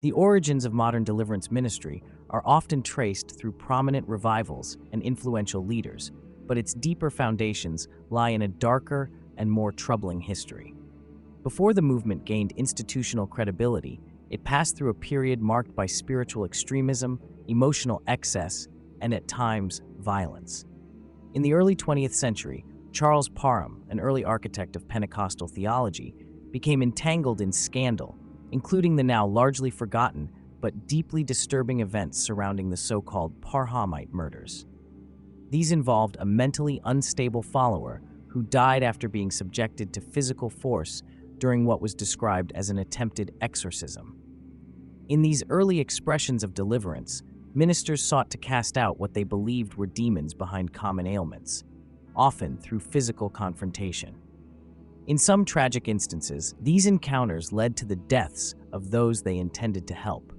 The origins of modern deliverance ministry are often traced through prominent revivals and influential leaders, but its deeper foundations lie in a darker and more troubling history. Before the movement gained institutional credibility, it passed through a period marked by spiritual extremism, emotional excess, and at times, violence. In the early 20th century, Charles Parham, an early architect of Pentecostal theology, became entangled in scandal, including the now largely forgotten but deeply disturbing events surrounding the so-called Parhamite murders. These involved a mentally unstable follower who died after being subjected to physical force during what was described as an attempted exorcism. In these early expressions of deliverance, ministers sought to cast out what they believed were demons behind common ailments, often through physical confrontation. In some tragic instances, these encounters led to the deaths of those they intended to help.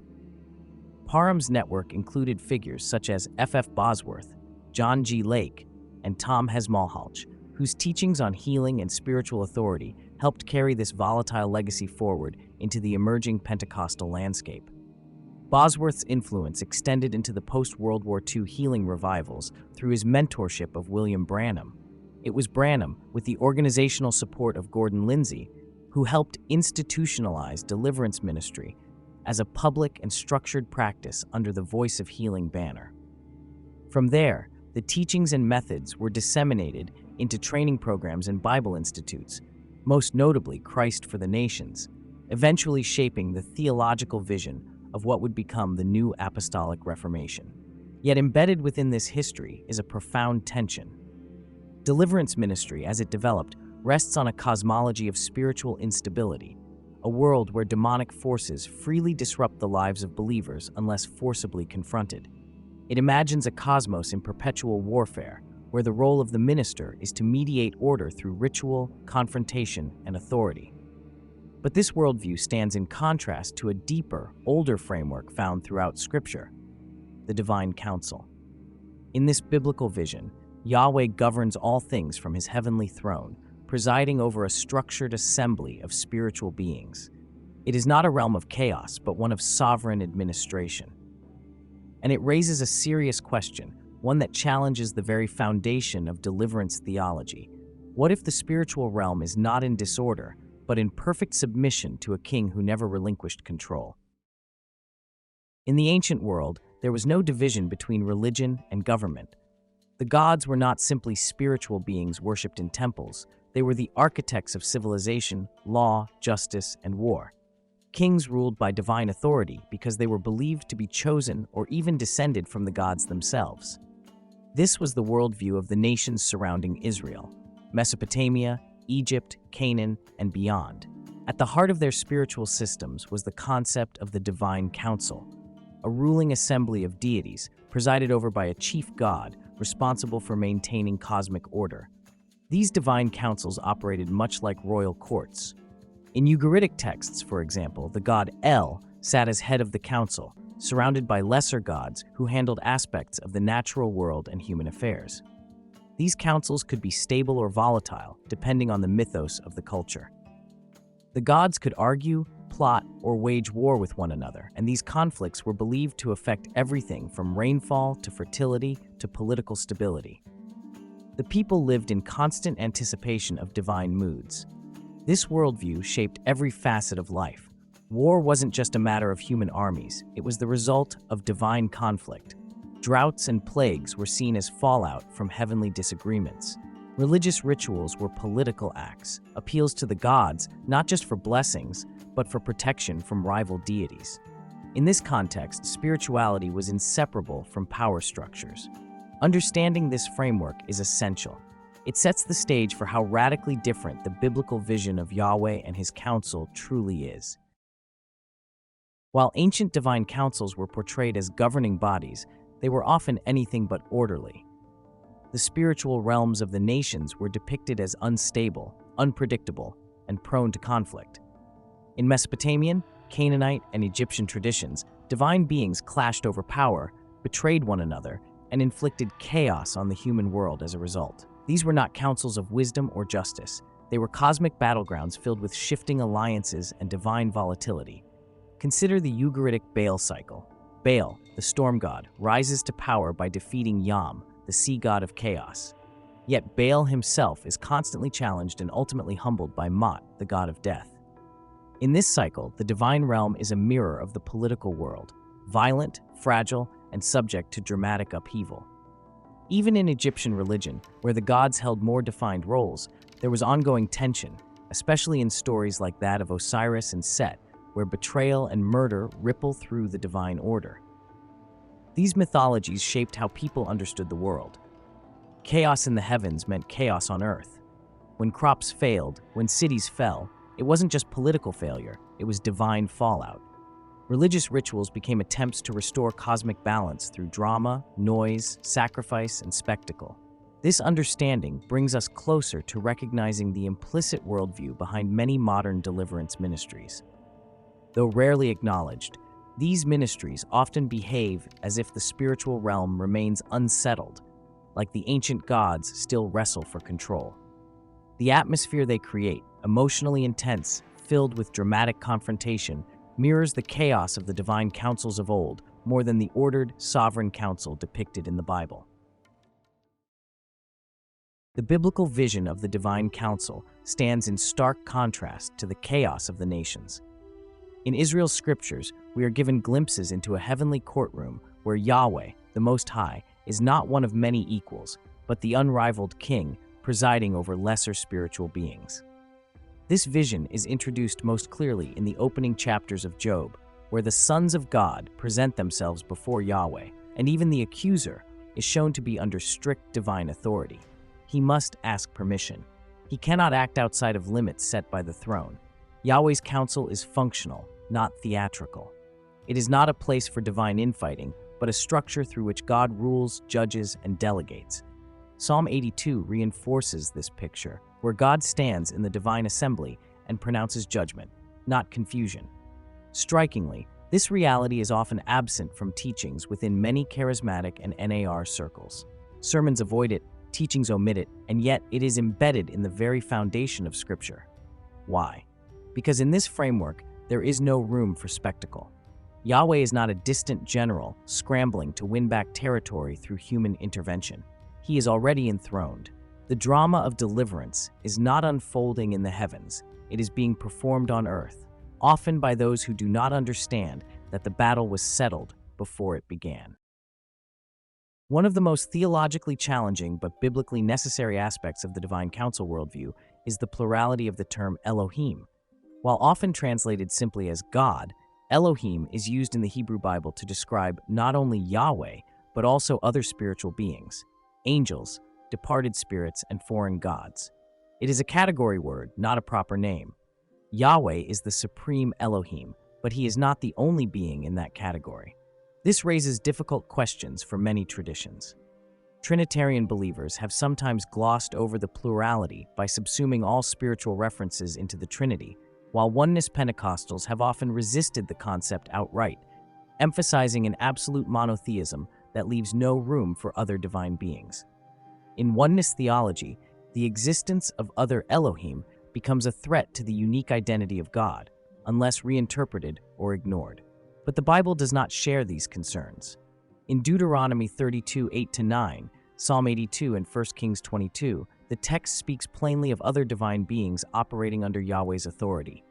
Parham's network included figures such as F. Bosworth, John G. Lake, and Tom Hesmalhalch, whose teachings on healing and spiritual authority helped carry this volatile legacy forward into the emerging Pentecostal landscape. Bosworth's influence extended into the post-World War II healing revivals through his mentorship of William Branham. It was Branham, with the organizational support of Gordon Lindsay, who helped institutionalize deliverance ministry as a public and structured practice under the Voice of Healing banner. From there, the teachings and methods were disseminated into training programs and Bible institutes, most notably Christ for the Nations, eventually shaping the theological vision of what would become the New Apostolic Reformation. Yet embedded within this history is a profound tension. Deliverance ministry, as it developed, rests on a cosmology of spiritual instability, a world where demonic forces freely disrupt the lives of believers unless forcibly confronted. It imagines a cosmos in perpetual warfare, where the role of the minister is to mediate order through ritual, confrontation, and authority. But this worldview stands in contrast to a deeper, older framework found throughout Scripture, the divine counsel. In this biblical vision, Yahweh governs all things from his heavenly throne, presiding over a structured assembly of spiritual beings. It is not a realm of chaos, but one of sovereign administration. And it raises a serious question, one that challenges the very foundation of deliverance theology. What if the spiritual realm is not in disorder, but in perfect submission to a king who never relinquished control? In the ancient world, there was no division between religion and government. The gods were not simply spiritual beings worshipped in temples. They were the architects of civilization, law, justice, and war. Kings ruled by divine authority because they were believed to be chosen or even descended from the gods themselves. This was the worldview of the nations surrounding Israel, Mesopotamia, Egypt, Canaan, and beyond. At the heart of their spiritual systems was the concept of the divine council, a ruling assembly of deities presided over by a chief god responsible for maintaining cosmic order. These divine councils operated much like royal courts. In Ugaritic texts, for example, the god El sat as head of the council, surrounded by lesser gods who handled aspects of the natural world and human affairs. These councils could be stable or volatile, depending on the mythos of the culture. The gods could argue, plot, or wage war with one another, and these conflicts were believed to affect everything from rainfall to fertility to political stability. The people lived in constant anticipation of divine moods. This worldview shaped every facet of life. War wasn't just a matter of human armies, it was the result of divine conflict. Droughts and plagues were seen as fallout from heavenly disagreements. Religious rituals were political acts, appeals to the gods, not just for blessings, but for protection from rival deities. In this context, spirituality was inseparable from power structures. Understanding this framework is essential. It sets the stage for how radically different the biblical vision of Yahweh and his counsel truly is. While ancient divine councils were portrayed as governing bodies, they were often anything but orderly. The spiritual realms of the nations were depicted as unstable, unpredictable, and prone to conflict. In Mesopotamian, Canaanite, and Egyptian traditions, divine beings clashed over power, betrayed one another, and inflicted chaos on the human world as a result. These were not councils of wisdom or justice. They were cosmic battlegrounds filled with shifting alliances and divine volatility. Consider the Ugaritic Baal cycle. Baal, the storm god, rises to power by defeating Yam, the sea god of chaos. Yet Baal himself is constantly challenged and ultimately humbled by Mot, the god of death. In this cycle, the divine realm is a mirror of the political world, violent, fragile, and subject to dramatic upheaval. Even in Egyptian religion, where the gods held more defined roles, there was ongoing tension, especially in stories like that of Osiris and Set, where betrayal and murder ripple through the divine order. These mythologies shaped how people understood the world. Chaos in the heavens meant chaos on earth. When crops failed, when cities fell, it wasn't just political failure, it was divine fallout. Religious rituals became attempts to restore cosmic balance through drama, noise, sacrifice, and spectacle. This understanding brings us closer to recognizing the implicit worldview behind many modern deliverance ministries. Though rarely acknowledged, these ministries often behave as if the spiritual realm remains unsettled, like the ancient gods still wrestle for control. The atmosphere they create, emotionally intense, filled with dramatic confrontation, mirrors the chaos of the divine councils of old more than the ordered, sovereign council depicted in the Bible. The biblical vision of the divine council stands in stark contrast to the chaos of the nations. In Israel's scriptures, we are given glimpses into a heavenly courtroom where Yahweh, the Most High, is not one of many equals, but the unrivaled king presiding over lesser spiritual beings. This vision is introduced most clearly in the opening chapters of Job, where the sons of God present themselves before Yahweh, and even the accuser is shown to be under strict divine authority. He must ask permission. He cannot act outside of limits set by the throne. Yahweh's counsel is functional, not theatrical. It is not a place for divine infighting, but a structure through which God rules, judges, and delegates. Psalm 82 reinforces this picture, where God stands in the divine assembly and pronounces judgment, not confusion. Strikingly, this reality is often absent from teachings within many charismatic and NAR circles. Sermons avoid it, teachings omit it, and yet it is embedded in the very foundation of Scripture. Why? Because in this framework, there is no room for spectacle. Yahweh is not a distant general scrambling to win back territory through human intervention. He is already enthroned. The drama of deliverance is not unfolding in the heavens, it is being performed on earth, often by those who do not understand that the battle was settled before it began. One of the most theologically challenging but biblically necessary aspects of the divine council worldview is the plurality of the term Elohim. While often translated simply as God, Elohim is used in the Hebrew Bible to describe not only Yahweh, but also other spiritual beings, angels, departed spirits, and foreign gods. It is a category word, not a proper name. Yahweh is the supreme Elohim, but he is not the only being in that category. This raises difficult questions for many traditions. Trinitarian believers have sometimes glossed over the plurality by subsuming all spiritual references into the Trinity, while oneness Pentecostals have often resisted the concept outright, emphasizing an absolute monotheism that leaves no room for other divine beings. In oneness theology, the existence of other Elohim becomes a threat to the unique identity of God, unless reinterpreted or ignored. But the Bible does not share these concerns. In Deuteronomy 32, 8-9, Psalm 82, and 1 Kings 22, the text speaks plainly of other divine beings operating under Yahweh's authority.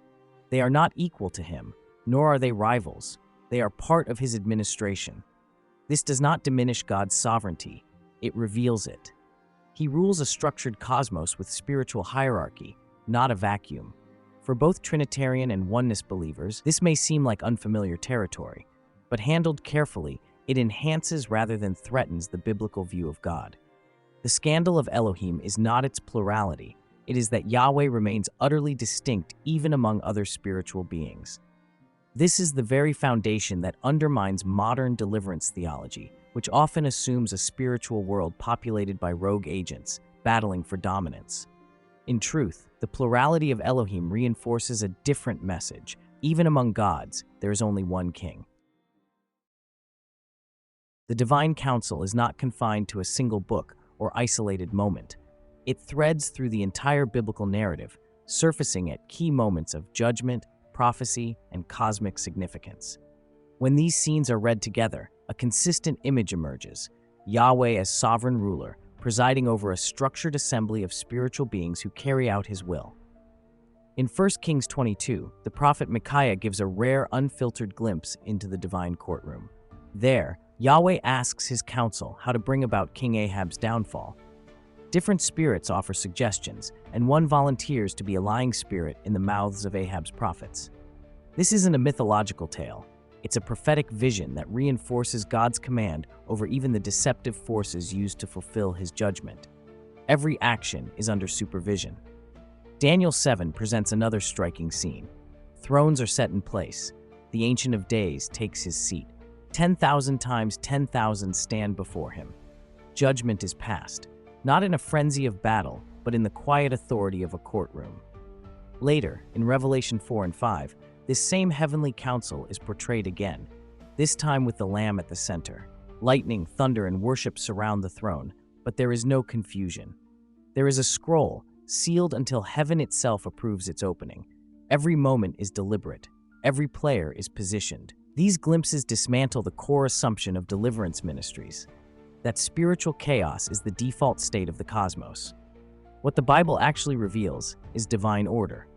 They are not equal to him, nor are they rivals. They are part of his administration. This does not diminish God's sovereignty, it reveals it. He rules a structured cosmos with spiritual hierarchy, not a vacuum. For both Trinitarian and oneness believers, this may seem like unfamiliar territory, but handled carefully, it enhances rather than threatens the biblical view of God. The scandal of Elohim is not its plurality, it is that Yahweh remains utterly distinct even among other spiritual beings. This is the very foundation that undermines modern deliverance theology, which often assumes a spiritual world populated by rogue agents, battling for dominance. In truth, the plurality of Elohim reinforces a different message. Even among gods, there is only one king. The divine counsel is not confined to a single book or isolated moment. It threads through the entire biblical narrative, surfacing at key moments of judgment, prophecy, and cosmic significance. When these scenes are read together, a consistent image emerges: Yahweh as sovereign ruler, presiding over a structured assembly of spiritual beings who carry out his will. In 1 Kings 22, the prophet Micaiah gives a rare, unfiltered glimpse into the divine courtroom. There, Yahweh asks his council how to bring about King Ahab's downfall. Different spirits offer suggestions, and one volunteers to be a lying spirit in the mouths of Ahab's prophets. This isn't a mythological tale. It's a prophetic vision that reinforces God's command over even the deceptive forces used to fulfill his judgment. Every action is under supervision. Daniel 7 presents another striking scene. Thrones are set in place. The Ancient of Days takes his seat. 10,000 times 10,000 stand before him. Judgment is passed, not in a frenzy of battle, but in the quiet authority of a courtroom. Later, in Revelation 4 and 5, this same heavenly council is portrayed again, this time with the Lamb at the center. Lightning, thunder, and worship surround the throne, but there is no confusion. There is a scroll, sealed until heaven itself approves its opening. Every moment is deliberate. Every player is positioned. These glimpses dismantle the core assumption of Deliverance Ministries, that spiritual chaos is the default state of the cosmos. What the Bible actually reveals is divine order.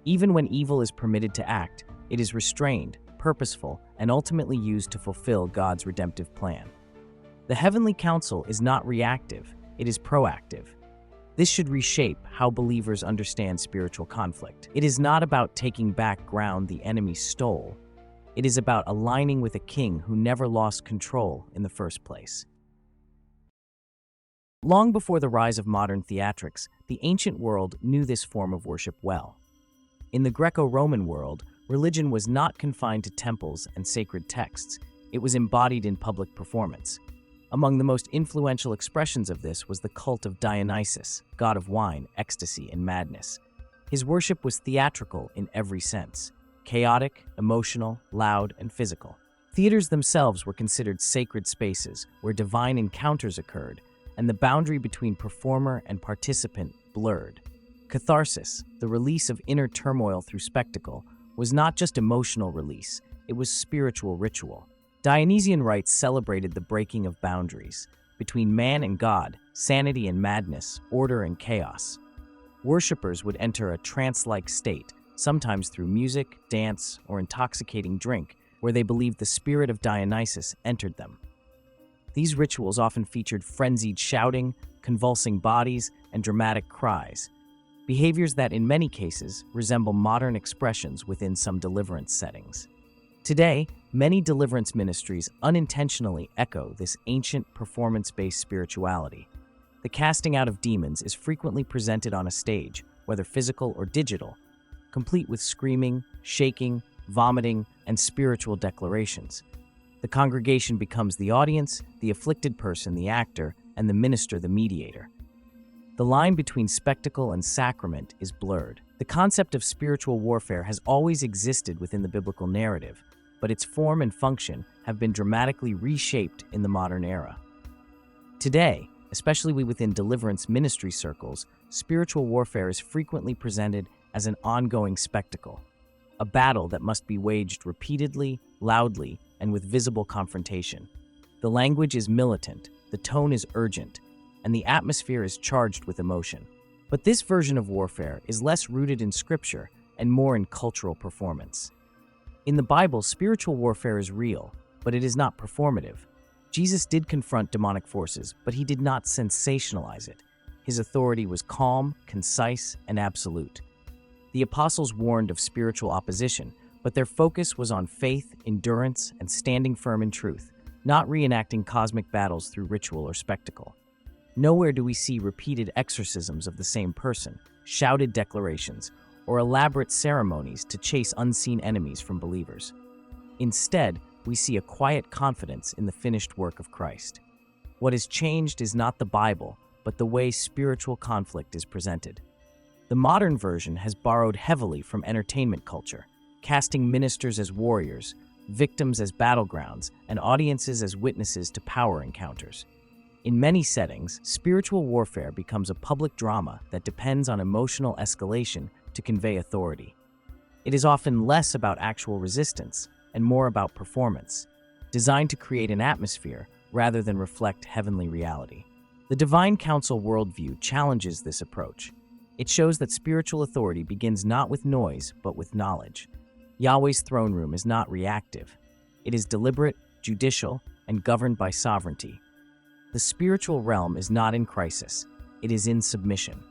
Even when evil is permitted to act, it is restrained, purposeful, and ultimately used to fulfill God's redemptive plan. The heavenly council is not reactive, it is proactive. This should reshape how believers understand spiritual conflict. It is not about taking back ground the enemy stole. It is about aligning with a king who never lost control in the first place. Long before the rise of modern theatrics, the ancient world knew this form of worship well. In the Greco-Roman world, religion was not confined to temples and sacred texts. It was embodied in public performance. Among the most influential expressions of this was the cult of Dionysus, god of wine, ecstasy, and madness. His worship was theatrical in every sense: chaotic, emotional, loud, and physical. Theaters themselves were considered sacred spaces where divine encounters occurred, and the boundary between performer and participant blurred. Catharsis, the release of inner turmoil through spectacle, was not just emotional release, it was spiritual ritual. Dionysian rites celebrated the breaking of boundaries between man and God, sanity and madness, order and chaos. Worshippers would enter a trance-like state, sometimes through music, dance, or intoxicating drink, where they believed the spirit of Dionysus entered them. These rituals often featured frenzied shouting, convulsing bodies, and dramatic cries, behaviors that in many cases resemble modern expressions within some deliverance settings. Today, many deliverance ministries unintentionally echo this ancient performance-based spirituality. The casting out of demons is frequently presented on a stage, whether physical or digital, complete with screaming, shaking, vomiting, and spiritual declarations. The congregation becomes the audience, the afflicted person the actor, and the minister the mediator. The line between spectacle and sacrament is blurred. The concept of spiritual warfare has always existed within the biblical narrative, but its form and function have been dramatically reshaped in the modern era. Today, especially within deliverance ministry circles, spiritual warfare is frequently presented as an ongoing spectacle, a battle that must be waged repeatedly, loudly, and with visible confrontation. The language is militant, the tone is urgent, and the atmosphere is charged with emotion. But this version of warfare is less rooted in scripture and more in cultural performance. In the Bible, spiritual warfare is real, but it is not performative. Jesus did confront demonic forces, but he did not sensationalize it. His authority was calm, concise, and absolute. The apostles warned of spiritual opposition, but their focus was on faith, endurance, and standing firm in truth, not reenacting cosmic battles through ritual or spectacle. Nowhere do we see repeated exorcisms of the same person, shouted declarations, or elaborate ceremonies to chase unseen enemies from believers. Instead, we see a quiet confidence in the finished work of Christ. What has changed is not the Bible, but the way spiritual conflict is presented. The modern version has borrowed heavily from entertainment culture, casting ministers as warriors, victims as battlegrounds, and audiences as witnesses to power encounters. In many settings, spiritual warfare becomes a public drama that depends on emotional escalation to convey authority. It is often less about actual resistance and more about performance, designed to create an atmosphere rather than reflect heavenly reality. The Divine Council worldview challenges this approach. It shows that spiritual authority begins not with noise, but with knowledge. Yahweh's throne room is not reactive. It is deliberate, judicial, and governed by sovereignty. The spiritual realm is not in crisis. It is in submission.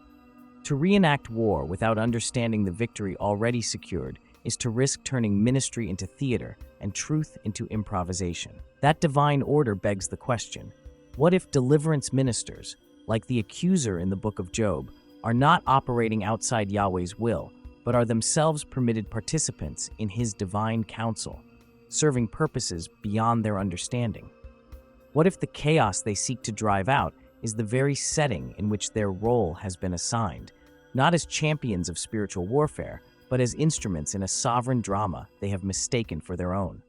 To reenact war without understanding the victory already secured is to risk turning ministry into theater and truth into improvisation. That divine order begs the question, what if deliverance ministers, like the accuser in the book of Job, are not operating outside Yahweh's will, but are themselves permitted participants in his divine counsel, serving purposes beyond their understanding? What if the chaos they seek to drive out is the very setting in which their role has been assigned, not as champions of spiritual warfare, but as instruments in a sovereign drama they have mistaken for their own?